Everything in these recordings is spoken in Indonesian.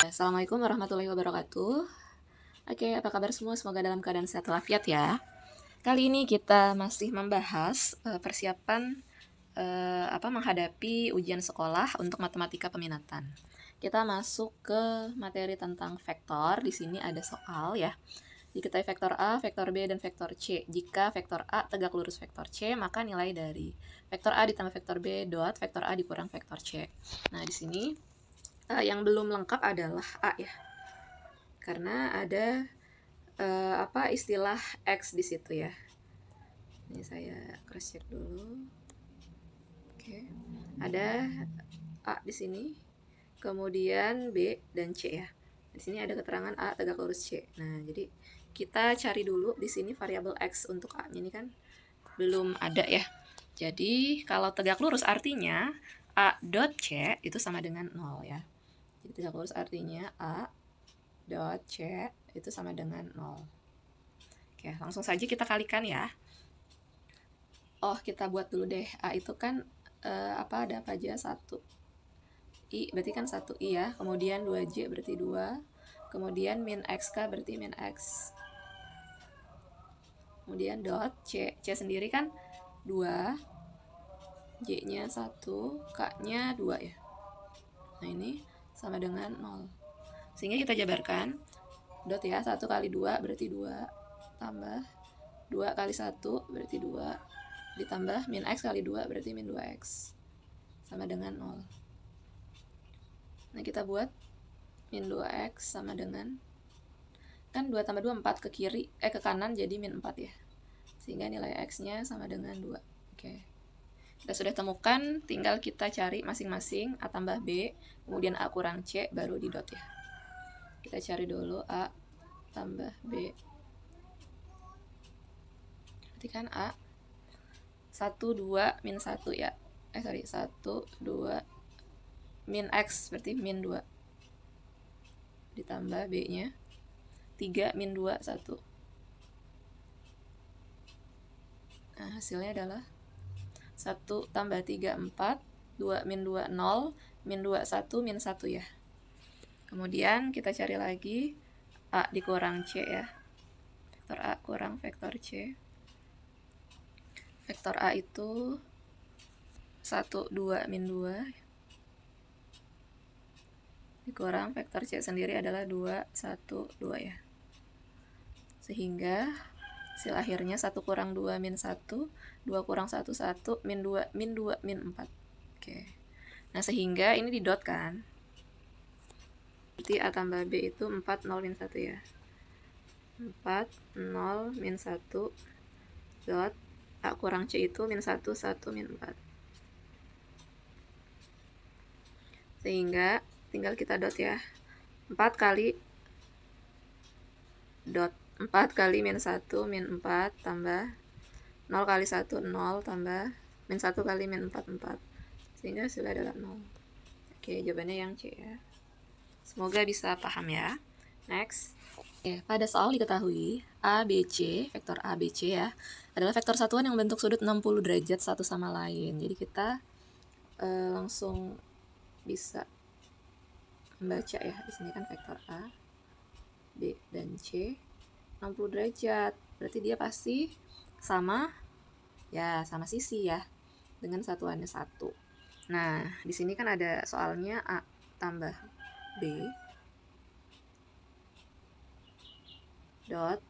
Assalamualaikum warahmatullahi wabarakatuh. Oke, apa kabar semua? Semoga dalam keadaan sehat walafiat ya. Kali ini kita masih membahas persiapan menghadapi ujian sekolah untuk matematika peminatan. Kita masuk ke materi tentang vektor. Di sini ada soal ya. Diketahui vektor A, vektor B, dan vektor C. Jika vektor A tegak lurus vektor C, maka nilai dari vektor A ditambah vektor B dot vektor A dikurang vektor C. Nah, di sini yang belum lengkap adalah A ya. Karena ada istilah X di situ ya. Ini saya cross check dulu. Oke. Ada A di sini, kemudian B dan C ya. Di sini ada keterangan A tegak lurus C. Nah, jadi kita cari dulu di sini variabel X untuk A-nya ini kan belum ada ya. Jadi kalau tegak lurus artinya A dot C itu sama dengan 0 ya. Jadi tegak lurus artinya A dot C itu sama dengan 0. Oke, langsung saja kita kalikan ya. Oh, kita buat dulu deh. A itu kan ada apa aja? 1 I berarti kan 1 I ya. Kemudian 2J berarti 2. Kemudian min XK berarti min X. Kemudian dot C. C sendiri kan 2. J-nya 1. K-nya 2 ya. Nah, ini sama dengan 0. Sehingga kita jabarkan. Dot ya. 1 kali 2 berarti 2. Tambah 2 kali 1 berarti 2. Ditambah min X kali 2 berarti min 2X. Sama dengan 0. Nah, kita buat min 2X sama dengan, kan 2 tambah 2 4, ke kanan jadi min 4 ya. Sehingga nilai X-nya sama dengan 2. Oke. Kita sudah temukan, tinggal kita cari masing-masing A tambah B, kemudian A kurang C, baru di dot ya. Kita cari dulu A tambah B. Berarti kan A 1, 2, min 1 ya. 1, 2, min X berarti min 2. Ditambah B-nya 3, min 2, 1. Nah, hasilnya adalah 1 tambah 3, 4. 2 min 2, 0. Min 2, 1, min 1 ya. Kemudian kita cari lagi A dikurang C ya. Vektor A kurang vektor C. Vektor A itu 1, 2, min 2 dikurang vektor C sendiri adalah 2, 1, 2 ya. Sehingga hasil akhirnya 1 kurang 2 min 1, 2 kurang 1, 1, min 2, min 2, min 4. Oke. Nah, sehingga ini di dot kan. Berarti A tambah B itu 4, 0, min 1 ya. 4, 0, min 1 dot A kurang C itu min 1, 1, min 4. Sehingga tinggal kita dot ya. 4 kali dot 4 kali min 1 min 4 tambah 0 kali 1 0 tambah min 1 kali min 4 4. Sehingga hasilnya adalah 0. Oke, jawabannya yang C ya. Semoga bisa paham ya. Next. Oke, pada soal diketahui ABC, vektor ABC ya, adalah vektor satuan yang membentuk sudut 60 derajat satu sama lain. Jadi kita langsung bisa membaca ya. Di sini kan vektor A, B, dan C 60 derajat. Berarti dia pasti sama ya, sama sisi ya, dengan satuannya 1. Nah, di sini kan ada soalnya A tambah B dot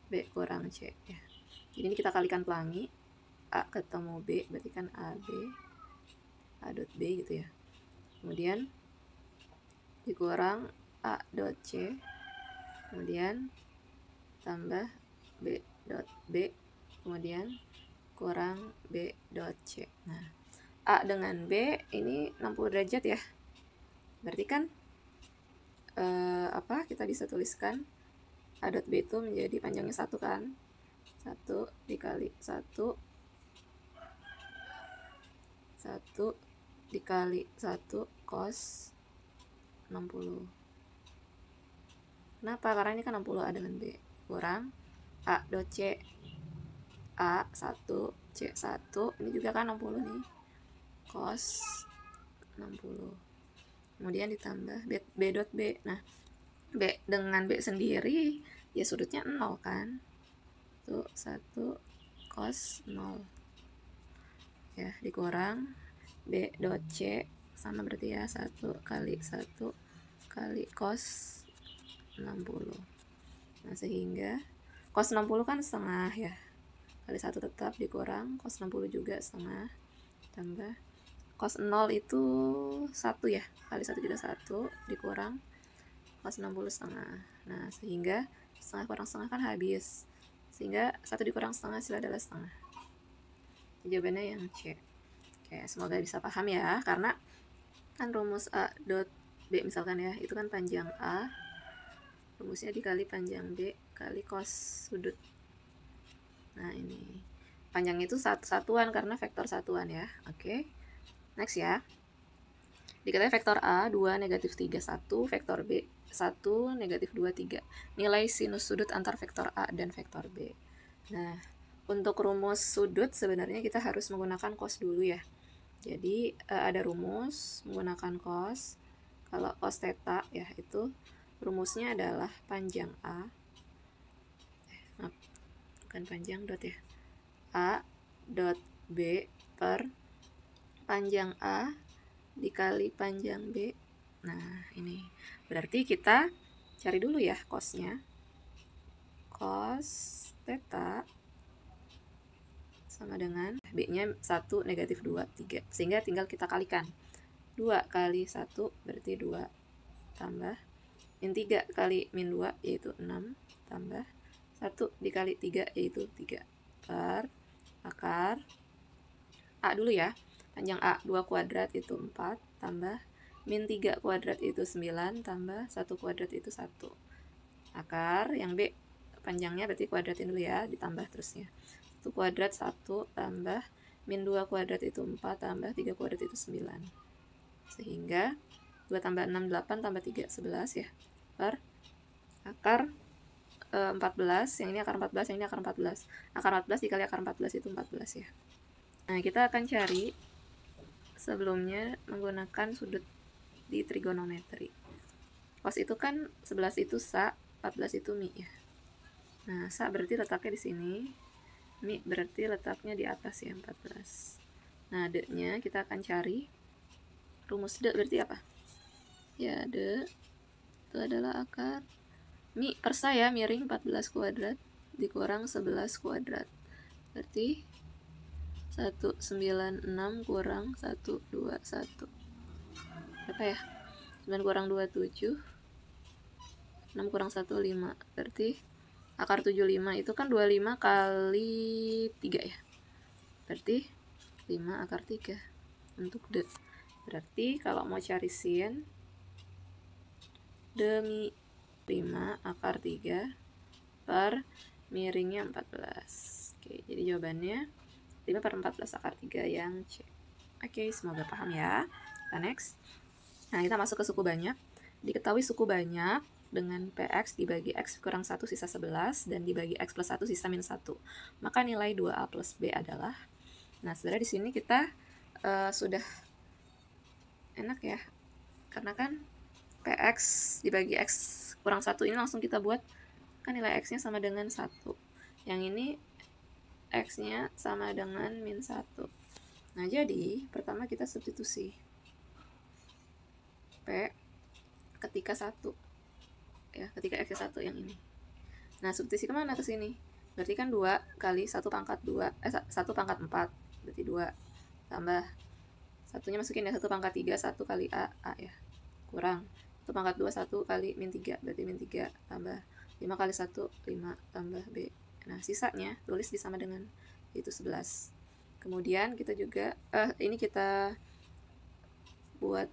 B kurang C ya. Jadi ini kita kalikan pelangi, A ketemu B berarti kan AB, A dot B gitu ya. Kemudian dikurang A dot C, kemudian tambah B dot B, kemudian kurang B dot C. Nah, A dengan B ini 60 derajat ya. Berarti kan kita bisa tuliskan A dot B itu menjadi panjangnya 1 kan. 1 dikali 1 dikali 1 cos 60. Kenapa? Karena ini kan 60 A dengan B. Kurang A dot C, A 1, C 1. Ini juga kan 60 nih. Cos 60. kemudian ditambah B dot B. Nah, B dengan B sendiri ya sudutnya 0 kan. Tuh 1 cos 0 ya, dikurang B dot C sama berarti ya 1 kali 1 kali cos 60. Nah, sehingga cos 60 kan setengah ya, kali 1 tetap dikurang cos 60 juga setengah, tambah cos 0 itu 1 ya, kali 1 juga 1 dikurang cos 60 setengah. Nah, sehingga setengah kurang setengah kan habis, sehingga 1 dikurang setengah hasil adalah setengah. Jawabannya yang C. Oke, semoga bisa paham ya, karena kan rumus A dot B misalkan ya, itu kan panjang A, rumusnya dikali panjang B kali cos sudut. Nah, ini panjang itu satuan karena vektor satuan ya. Oke, next ya. Diketahui vektor A 2, negatif 3, 1, vektor B 1, negatif 2, 3. Nilai sinus sudut antar vektor A dan vektor B. Nah, untuk rumus sudut sebenarnya kita harus menggunakan cos dulu ya. Jadi ada rumus menggunakan cos. Kalau cos theta ya, itu rumusnya adalah panjang A, maaf, bukan panjang dot ya, A dot B per panjang A dikali panjang B. Nah, ini berarti kita cari dulu ya cosnya. Cos theta sama dengan B-nya 1, negatif 2, 3. Sehingga tinggal kita kalikan. 2 kali 1 berarti 2, tambah min 3 kali min 2 yaitu 6, tambah 1 dikali 3 yaitu 3, per akar A dulu ya. Panjang A 2 kuadrat itu 4, tambah min 3 kuadrat itu 9, tambah 1 kuadrat itu 1. Akar yang B panjangnya berarti kuadratin dulu ya, ditambah terusnya. 1 kuadrat 1, tambah min 2 kuadrat itu 4, tambah 3 kuadrat itu 9. Sehingga 2 tambah 6, 8, tambah 3, 11 ya, per akar 14, yang ini akar 14, yang ini akar 14. Akar 14 dikali akar 14 itu 14 ya. Nah, kita akan cari sebelumnya menggunakan sudut di trigonometri. Cos itu kan 11 itu sa, 14 itu mi ya. Nah, sa berarti letaknya di sini, mi berarti letaknya di atas ya, 14. Nah, D-nya kita akan cari. Rumus D berarti apa? Ya, D itu adalah akar mi per sa ya, miring 14 kuadrat dikurang 11 kuadrat. Berarti 196 kurang 121. Berapa ya? 9 kurang 2, 7. 6 kurang 1, 5. Berarti akar 75 itu kan 25 kali 3 ya. Berarti 5 akar 3 untuk D. Berarti kalau mau cari sin, demi 5 akar 3 per miringnya 14. Oke, jadi jawabannya 5 per 14 akar 3 yang C. Oke, semoga paham ya. Kita next. Nah, kita masuk ke suku banyak. Diketahui suku banyak dengan PX dibagi X kurang 1 sisa 11 dan dibagi X plus 1 sisa min 1. Maka nilai 2A plus B adalah, nah sebenarnya di sini kita sudah enak ya, karena kan PX dibagi X kurang 1 ini langsung kita buat, kan nilai X nya sama dengan 1, yang ini X nya sama dengan min 1. Nah, jadi pertama kita substitusi P ketika 1 ya, ketika X nya 1 yang ini. Nah, substitusi kemana? Ke sini. Berarti kan 2 kali 1 pangkat 2, 1 pangkat 4, berarti 2, tambah satunya masukin ya, 1 pangkat 3, 1 kali A ya, kurang 1 pangkat 2, 1 kali min 3, berarti min 3, tambah 5 kali 1, 5, tambah B. Nah, sisanya tulis disama dengan itu 11. Kemudian kita juga ini kita buat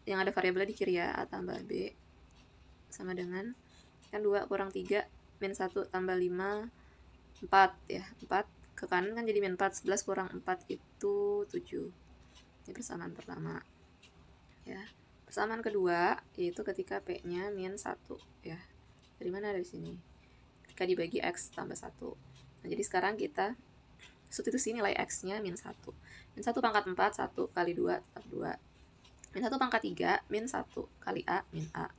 yang ada variabelnya di kiri ya, A tambah B sama dengan, kan 2 kurang 3 min 1 tambah 5, 4 ya, 4 ke kanan kan jadi min 4, 11 kurang 4 itu 7. Ini persamaan pertama ya. Persamaan kedua yaitu ketika P nya min 1 ya. Dari mana? Dari sini, ketika dibagi X tambah 1. Nah, jadi sekarang kita substitusi nilai X nya min 1. Min 1 pangkat 4, 1 kali 2 tetap 2, Min 1 pangkat 3, min 1 kali A, min A.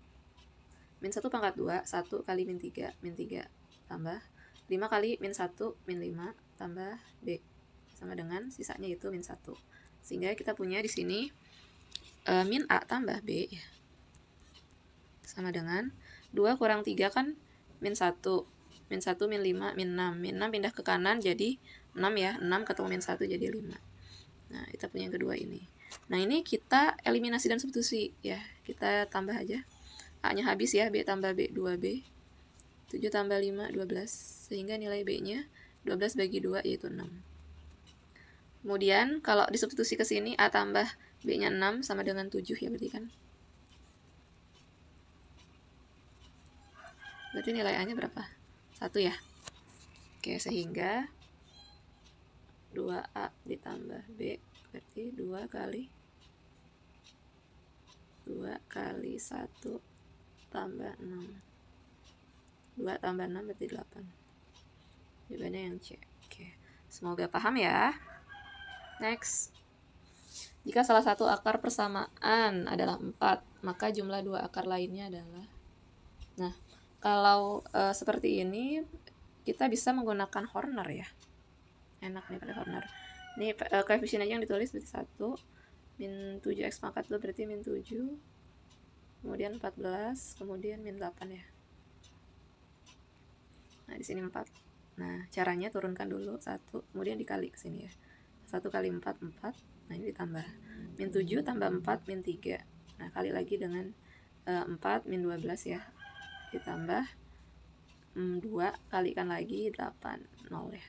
Min 1 pangkat 2, 1 kali min 3, min 3. Tambah 5 kali min 1, min 5, tambah B. Sama dengan sisanya itu min 1. Sehingga kita punya di sini min A tambah B sama dengan 2 kurang 3 kan min 1. Min 1, min 5, min 6. Min 6 pindah ke kanan jadi 6 ya. 6 ketemu min 1 jadi 5. Nah, kita punya yang kedua ini. Nah, ini kita eliminasi dan substitusi ya. Kita tambah aja. A-nya habis ya, B tambah B, 2B. 7 tambah 5, 12. Sehingga nilai B-nya 12 bagi 2 yaitu 6. Kemudian kalau disubstitusi ke sini, A tambah B-nya 6 sama dengan 7 ya berarti kan. Berarti nilai A-nya berapa? 1 ya. Oke, sehingga 2A ditambah B berarti 2 kali 1 tambah 6. 2 tambah 6 berarti 8. Jawabannya yang C. Oke. Semoga paham ya. Next. Jika salah satu akar persamaan adalah 4, maka jumlah dua akar lainnya adalah. Nah, kalau seperti ini kita bisa menggunakan Horner ya. Enak nih pakai Horner. Ini koefisien aja yang ditulis berarti 1 min 7x pangkat 2 berarti min 7, kemudian 14, kemudian min 8 ya. Nah, di sini 4. Nah, caranya turunkan dulu 1, kemudian dikali ke sini ya. 1 kali 4, 4. Nah, ini ditambah. Min 7 tambah 4, min 3. Nah, kali lagi dengan 4, min 12 ya. Ditambah 2, kalikan lagi 8, 0 ya.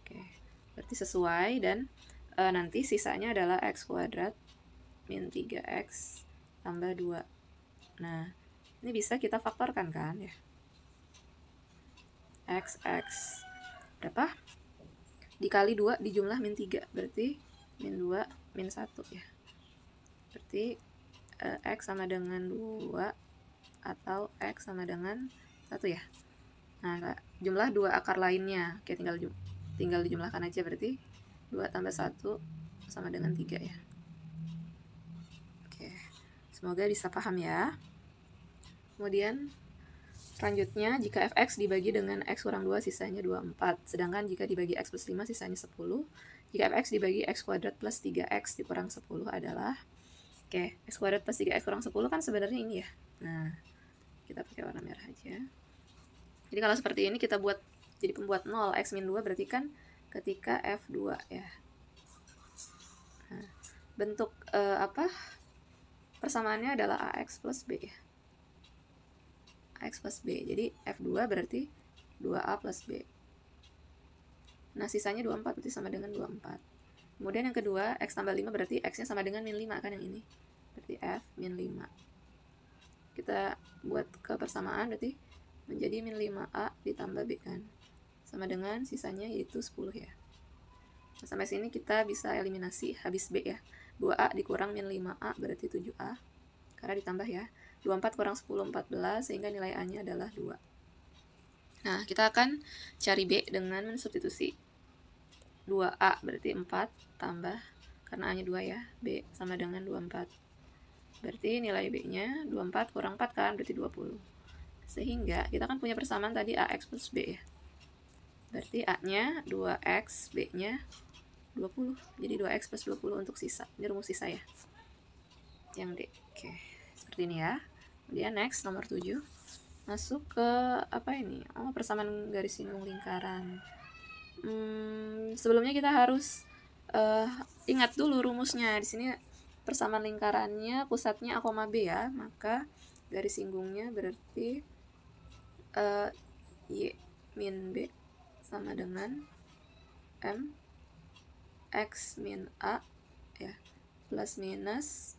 Oke, berarti sesuai dan nanti sisanya adalah x kuadrat min 3x tambah 2. Nah, ini bisa kita faktorkan kan ya. X berapa? Dikali 2 dijumlah min 3, berarti min 2, min 1 ya. Berarti X sama dengan 2 atau X sama dengan 1 ya. Nah, jumlah dua akar lainnya. Oke, tinggal dijumlahkan aja, berarti 2 tambah 1 sama dengan 3 ya. Oke, semoga bisa paham ya. Kemudian selanjutnya, jika fx dibagi dengan x kurang 2 sisanya 24. Sedangkan jika dibagi x plus 5 sisanya 10. Jika fx dibagi x kuadrat plus 3x dikurang 10 adalah. Oke, x kuadrat plus 3x kurang 10 kan sebenarnya ini ya. Nah, kita pakai warna merah aja. Jadi kalau seperti ini kita buat jadi pembuat 0, x min 2 berarti kan ketika f2 ya. Nah, bentuk persamaannya adalah ax plus b ya. Ax plus b. Jadi f2 berarti 2a plus b. Nah, sisanya 24 berarti sama dengan 24. Kemudian yang kedua, x tambah 5 berarti x-nya sama dengan min 5 kan yang ini. Berarti f min 5. Kita buat ke persamaan berarti menjadi min 5a ditambah b kan. Sama dengan sisanya yaitu 10 ya. Nah, sampai sini kita bisa eliminasi habis b ya. 2a dikurang min 5a berarti 7a. Karena ditambah ya. 24 kurang 10, 14, sehingga nilai a-nya adalah 2. Nah, kita akan cari b dengan mensubstitusi. 2a berarti 4 tambah, karena a-nya 2 ya, b sama dengan 24. Berarti nilai b-nya 24 kurang 4 kan, berarti 20. Sehingga kita kan punya persamaan tadi ax plus b ya. Berarti a-nya 2x, b-nya 20. Jadi 2x plus 20 untuk sisa. Ini rumus sisa ya. Yang D. Oke, seperti ini ya. Kemudian next, nomor 7. Masuk ke apa ini? Oh, persamaan garis singgung lingkaran. Sebelumnya kita harus ingat dulu rumusnya. Di sini persamaan lingkarannya pusatnya A, B ya. Maka garis singgungnya berarti Y min B sama dengan M X min A ya, plus minus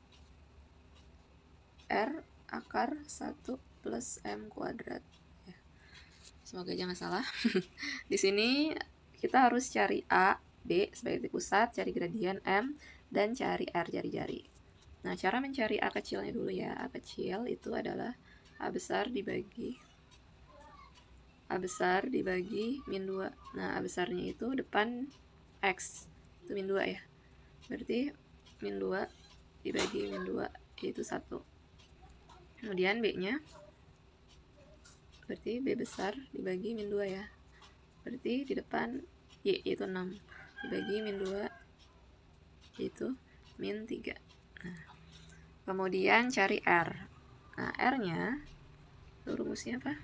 R akar 1 plus M kuadrat ya. Semoga jangan salah. Di sini kita harus cari A, B sebagai titik pusat, cari gradian M, dan cari R jari-jari. Nah, cara mencari A kecilnya dulu ya. A kecil itu adalah A besar dibagi min 2. Nah, A besarnya itu depan X, itu min 2 ya. Berarti min 2 dibagi min 2 yaitu 1. Kemudian B-nya berarti B besar dibagi min 2 ya. Berarti di depan Y yaitu 6 dibagi min 2 yaitu min 3. Nah, kemudian cari R. Nah, R-nya rumusnya apa?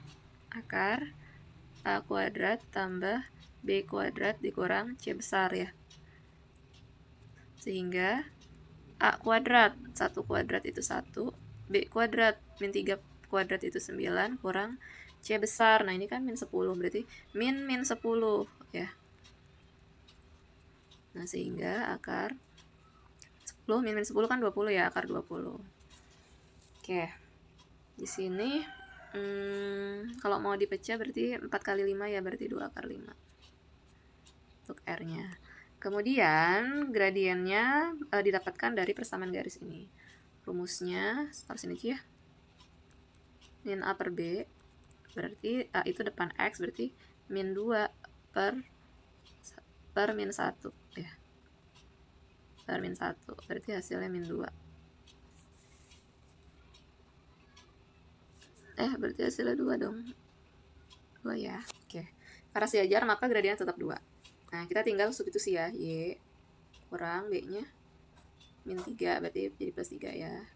Akar A kuadrat tambah B kuadrat dikurang C besar ya. Sehingga A kuadrat 1 kuadrat itu 1, B kuadrat min 3 kuadrat itu 9 kurang C besar. Nah, ini kan min 10 berarti min 10 ya. Nah, sehingga akar 10 min 10 kan 20 ya, akar 20. Oke. Di sini kalau mau dipecah berarti 4 kali 5 ya, berarti 2 akar 5 untuk R-nya. Kemudian gradiennya didapatkan dari persamaan garis ini. Rumusnya taruh sini aja ya. Min A per B berarti A itu depan X berarti min 2 per min 1 ya. Per min 1 berarti hasilnya min 2. Berarti hasilnya 2 dong. 2 ya. Oke. Karena sejajar maka gradiennya tetap 2. Nah, kita tinggal substitusi ya. Y kurang B-nya min 3 berarti jadi plus 3 ya.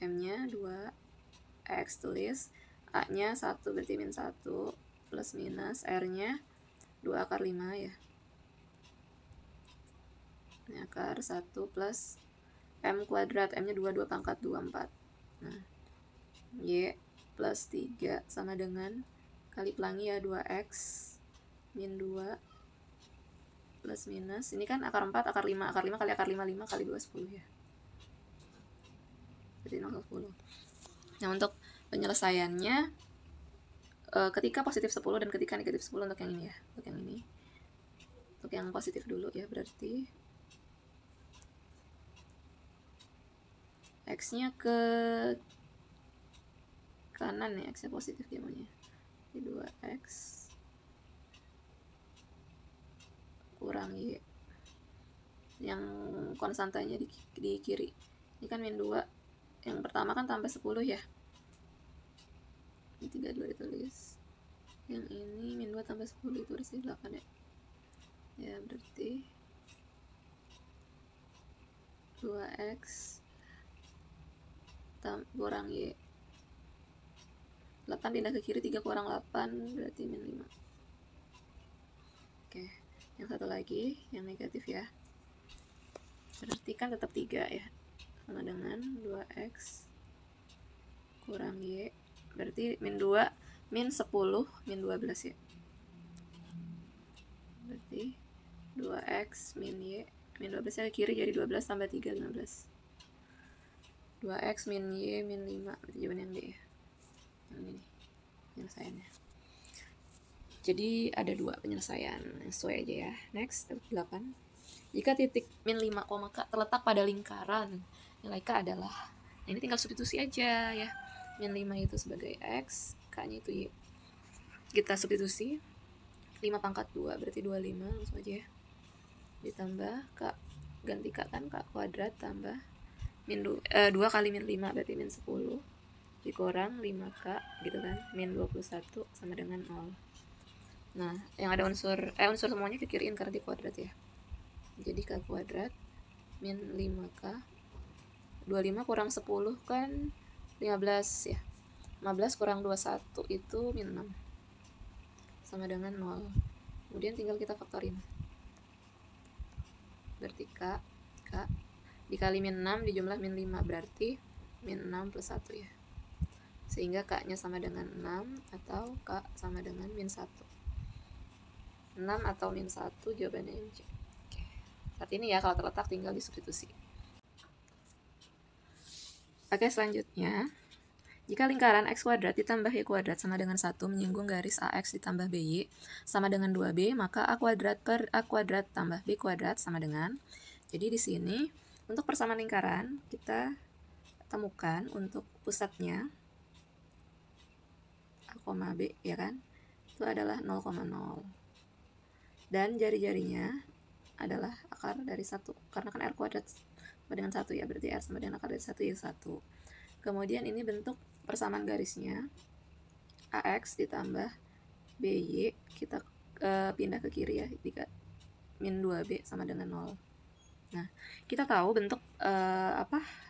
M-nya 2. X tulis. A-nya 1 berarti min 1 plus minus. R-nya 2 akar 5 ya. Ini akar 1 plus M kuadrat. M-nya 2 pangkat 2, 4. Nah, Y plus 3 sama dengan kali pelangi ya 2X min 2 plus minus, ini kan akar 4, akar 5 kali akar 5, 5 kali 2, 10 ya. Jadi 0,10. Nah, untuk penyelesaiannya ketika positif 10 dan ketika negatif 10 untuk yang ini ya. Untuk yang ini. Untuk yang positif dulu ya, berarti X-nya ke kanan ya, X-nya positif dia maunya. Jadi 2X kurang Y yang konstantanya di kiri. Ini kan min 2 yang pertama kan tambah 10 ya. Ini 32 ditulis. Yang ini min 2 tambah 10 itu harusnya 8 ya. Ya berarti 2X kurang Y. 8 pindah ke kiri, 3 kurang 8 berarti min 5. Oke, yang satu lagi yang negatif ya. Berarti kan tetap 3 ya. Sama dengan 2X kurang Y. Berarti min 2 min 10 min 12 ya. Berarti 2X min Y min 12 nya ke kiri jadi 12 tambah 3 15. 2X min Y min 5 berarti jawaban yang D ya. Yang ini nih penyelesaiannya. Jadi ada 2 penyelesaian yang sesuai aja ya. Next 8. Jika titik min 5, K terletak pada lingkaran, nilai K adalah, nah ini tinggal substitusi aja ya. Min 5 itu sebagai X, K-nya itu Y. Kita substitusi 5 pangkat 2 berarti 25, langsung aja ya. Ditambah K, ganti K kan K kuadrat tambah min 2 kali min 5 berarti min 10 dikurang 5K gitu kan, min 21 sama dengan 0. Nah, yang ada unsur semuanya kekiriin karena di kuadrat ya. Jadi K kuadrat min 5K 25 kurang 10 kan 15 ya. 15 kurang 21 itu min 6 sama dengan 0. Kemudian tinggal kita faktorin. Berarti K dikali min 6 dijumlah min 5 berarti min 6 plus 1 ya. Sehingga K-nya sama dengan 6 atau K sama dengan min 1. 6 atau min 1 jawabannya MC. Oke. Saat ini ya kalau terletak tinggal disubstitusi. Oke, selanjutnya jika lingkaran X kuadrat ditambah Y kuadrat sama dengan 1 menyinggung garis AX ditambah BY sama dengan 2B, maka A kuadrat per A kuadrat tambah B kuadrat sama dengan. Jadi di sini untuk persamaan lingkaran kita temukan untuk pusatnya A, B ya kan, itu adalah 0,0 dan jari-jarinya adalah akar dari 1, karena kan R kuadrat sama dengan 1 ya, berarti R sama dengan akar dari 1 ya 1. Kemudian ini bentuk persamaan garisnya, AX ditambah BY, kita pindah ke kiri ya, jika min 2B sama dengan 0. Nah, kita tahu bentuk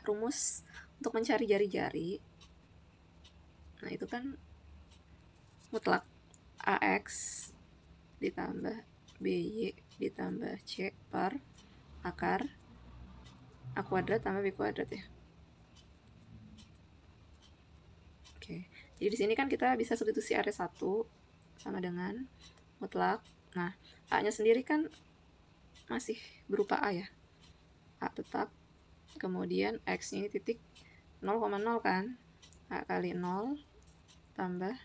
rumus untuk mencari jari-jari. Nah, itu kan mutlak AX ditambah BY ditambah C per akar A kuadrat tambah B kuadrat ya. Oke, jadi di sini kan kita bisa substitusi R1 sama dengan mutlak. Nah, A-nya sendiri kan masih berupa A ya. A tetap. Kemudian X-nya ini titik 0,0 kan. A kali 0 tambah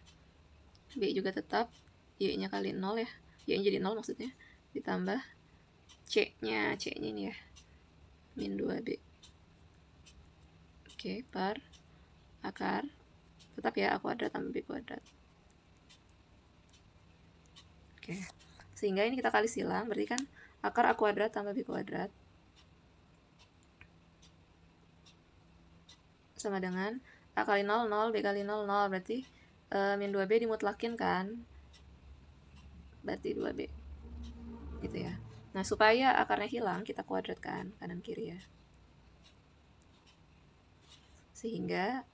B juga tetap. Y-nya kali 0 ya. Y-nya jadi 0 maksudnya. Ditambah C-nya ini ya. Min 2B. Oke, per akar. Tetap ya, A kuadrat tambah B kuadrat. Oke, sehingga ini kita kali silang, berarti kan akar A kuadrat tambah B kuadrat sama dengan A kali 0, 0, B kali 0, 0, berarti min 2B dimutlakin kan, berarti 2B gitu ya. Nah, supaya akarnya hilang, kita kuadratkan kanan kiri ya, sehingga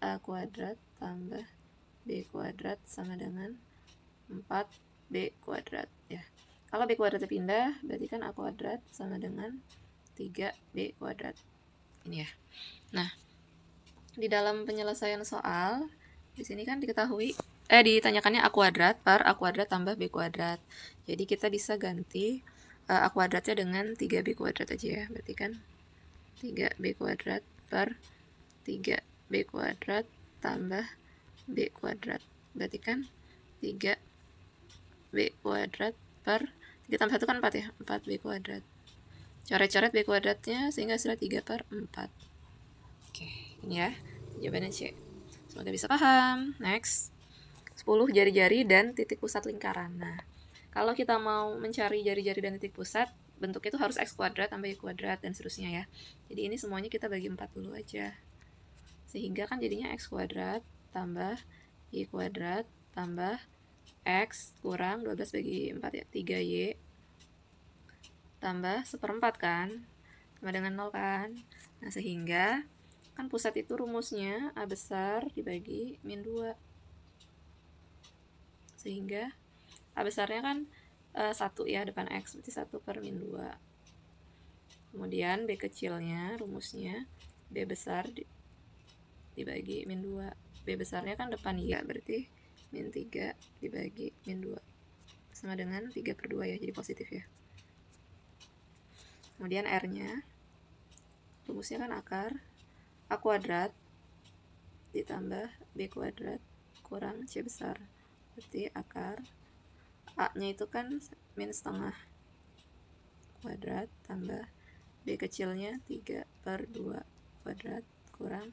A kuadrat tambah B kuadrat sama dengan 4B kuadrat ya. Kalau B kuadratnya pindah, berarti kan A kuadrat sama dengan 3B kuadrat. Ini ya. Nah, di dalam penyelesaian soal, di sini kan ditanyakannya A kuadrat per A kuadrat tambah B kuadrat. Jadi kita bisa ganti A kuadratnya dengan 3B kuadrat aja ya. Berarti kan 3B kuadrat per 3B kuadrat tambah B kuadrat. Berarti kan 3B kuadrat per 3 tambah 1 kan 4 ya, 4B kuadrat. Coret-coret B kuadratnya sehingga hasilnya 3 per 4. Oke, ini ya jawabannya C. Semoga bisa paham. Next, 10 jari-jari dan titik pusat lingkaran. Nah, kalau kita mau mencari jari-jari dan titik pusat, bentuknya itu harus X kuadrat tambah Y kuadrat dan seterusnya ya. Jadi ini semuanya kita bagi 4 dulu aja. Sehingga kan jadinya X kuadrat tambah Y kuadrat tambah X kurang 12 bagi 4 ya, 3Y tambah 1/4 kan, sama dengan 0 kan. Nah, sehingga kan pusat itu rumusnya A besar dibagi min 2. Sehingga A besarnya kan 1 ya, depan X, berarti 1 per min 2. Kemudian B kecilnya rumusnya B besar dibagi min 2. B besarnya kan depan Y, berarti min 3 dibagi min 2. Sama dengan 3 per 2 ya, jadi positif ya. Kemudian R-nya, rumusnya kan akar A kuadrat ditambah B kuadrat kurang C besar. Berarti akar A-nya itu kan min setengah kuadrat tambah B kecilnya 3 per 2 kuadrat kurang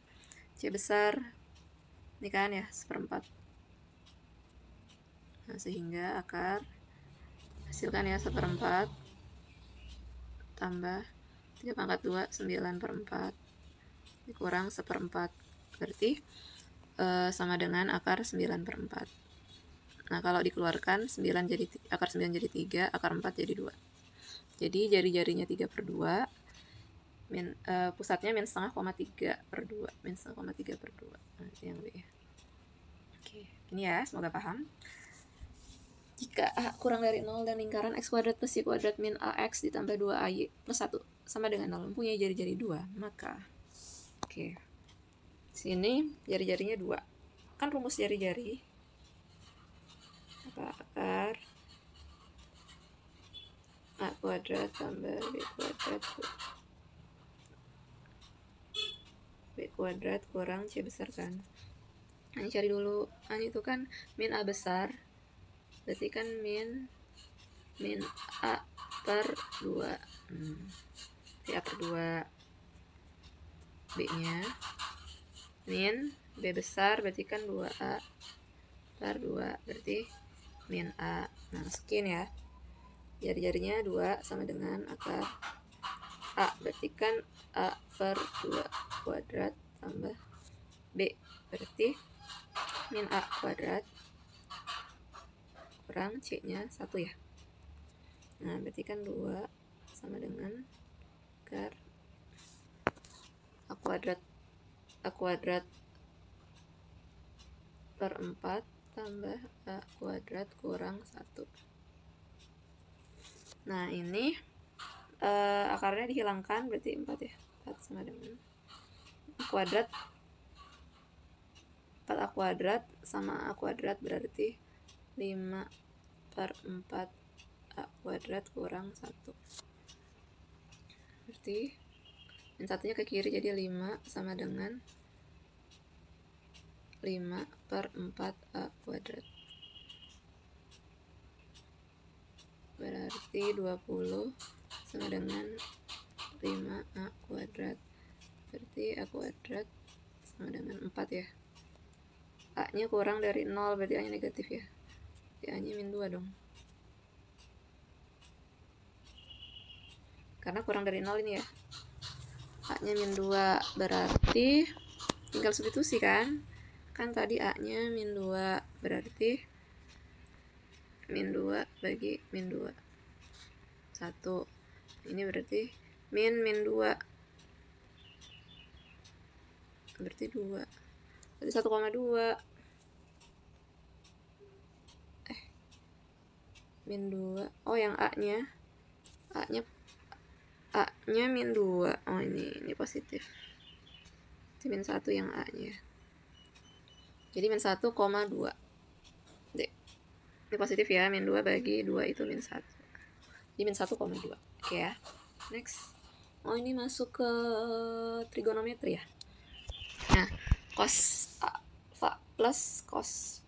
C besar. Ini kan ya, 1/4. Nah, sehingga akar hasilkan ya 1/4 tambah 3 pangkat 2, 9 per 4 dikurang 1/4, berarti sama dengan akar 9 per 4. Nah, kalau dikeluarkan akar 9 jadi 3, akar 4 jadi 2. Jadi jari-jarinya 3 per 2, pusatnya min setengah, 3 per 2, min setengah, 3 per 2. Nah, itu yang B ya. Oke, ini ya, semoga paham. Jika A kurang dari 0 dan lingkaran X kuadrat plus Y kuadrat min AX ditambah 2AY plus 1 sama dengan 0 mempunyai jari-jari 2, maka sini jari-jarinya 2. Kan rumus jari-jari akar A kuadrat tambah B kuadrat kurang C besar kan. Nah, cari dulu. Ini itu kan min A besar, berarti kan min A per 2. A per 2. B-nya min B besar, berarti kan 2A per 2, berarti min A. Nah, masukin ya. jari-jarinya 2 sama dengan akar A, berarti kan A per 2 kuadrat tambah B, berarti min A kuadrat kurang C nya 1 ya. Nah berarti kan 2 sama dengan akar A kuadrat per 4 tambah A kuadrat kurang 1. Nah ini akarnya dihilangkan, berarti 4 ya. 4 sama dengan A kuadrat 4A kuadrat sama A kuadrat berarti 5 per 4 A kuadrat kurang 1. Berarti min satunya ke kiri, jadi 5 sama dengan 5 per 4 A kuadrat. Berarti 20 sama dengan 5A kuadrat. Berarti A kuadrat sama dengan 4 ya. A nya kurang dari 0, berarti A nya negatif ya. Jadi A nya min 2 dong. Karena kurang dari 0 ini ya. A nya min 2, berarti tinggal substitusi kan. Kan tadi A nya min 2, berarti min 2 bagi min 2 1. Ini berarti min 2, berarti 2, berarti 1,2 min 2. Oh yang A nya min 2. Oh ini positif. Itu min 1 yang A nya. Jadi min 1,2 D. Ini positif ya, min 2 bagi 2 itu min 1. Jadi min 1,2. Oke ya. Next. Oh ini masuk ke trigonometri ya. Nah, cos alpha plus cos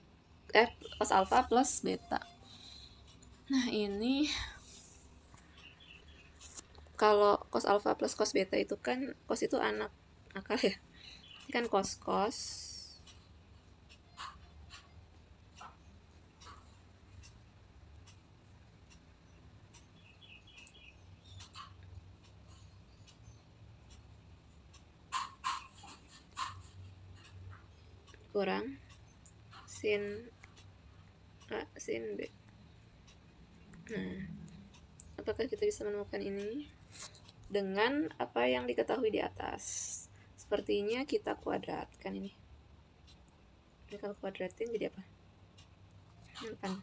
alpha plus beta. Nah, ini kalau cos alpha plus cos beta itu kan cos itu anak akar ya. Ini kan cos kurang sin A sin B. Nah, apakah kita bisa menemukan ini dengan apa yang diketahui di atas? Sepertinya kita kuadratkan ini. Ini kalau kuadratin jadi apa? Kan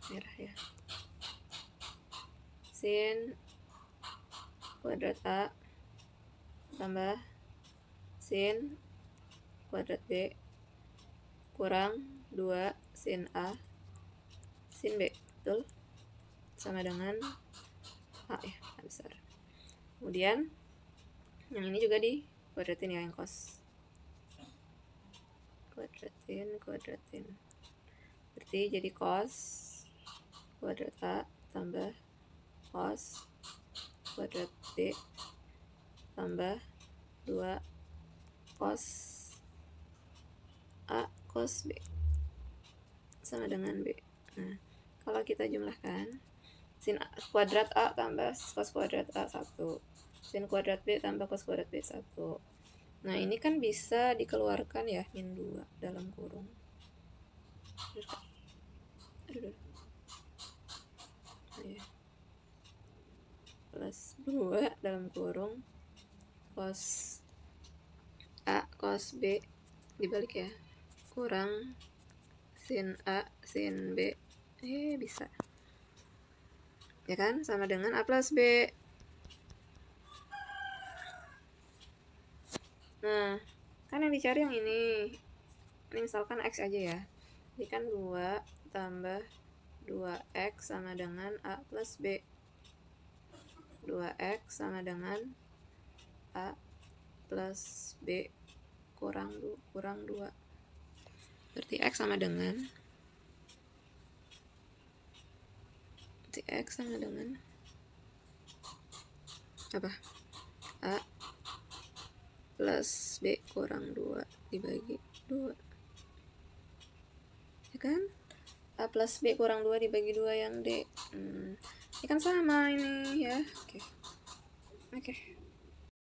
merah ya. Sin kuadrat A tambah sin kuadrat B kurang 2 sin A sin B, betul? Sama dengan A ya, A besar. Kemudian yang ini juga di kuadratin ya, yang cos. Kuadratin. Berarti jadi cos kuadrat A tambah cos kuadrat B tambah 2 cos A cos B sama dengan B. Nah, kalau kita jumlahkan sin kuadrat A tambah cos kuadrat A 1, sin kuadrat B tambah cos kuadrat B 1. Nah, ini kan bisa dikeluarkan ya, min 2 dalam kurung. Plus 2 dalam kurung cos A cos B dibalik ya, kurang sin A sin B, bisa ya kan, sama dengan A plus B. Nah, kan yang dicari yang ini misalkan X aja ya. Jadi kan 2 tambah 2X sama dengan A plus B. 2X sama dengan A plus B kurang 2. Berarti X sama dengan apa? A plus B kurang 2 dibagi 2. Ya kan? A plus B kurang 2 dibagi 2 yang D. Ini kan sama ini ya. Oke.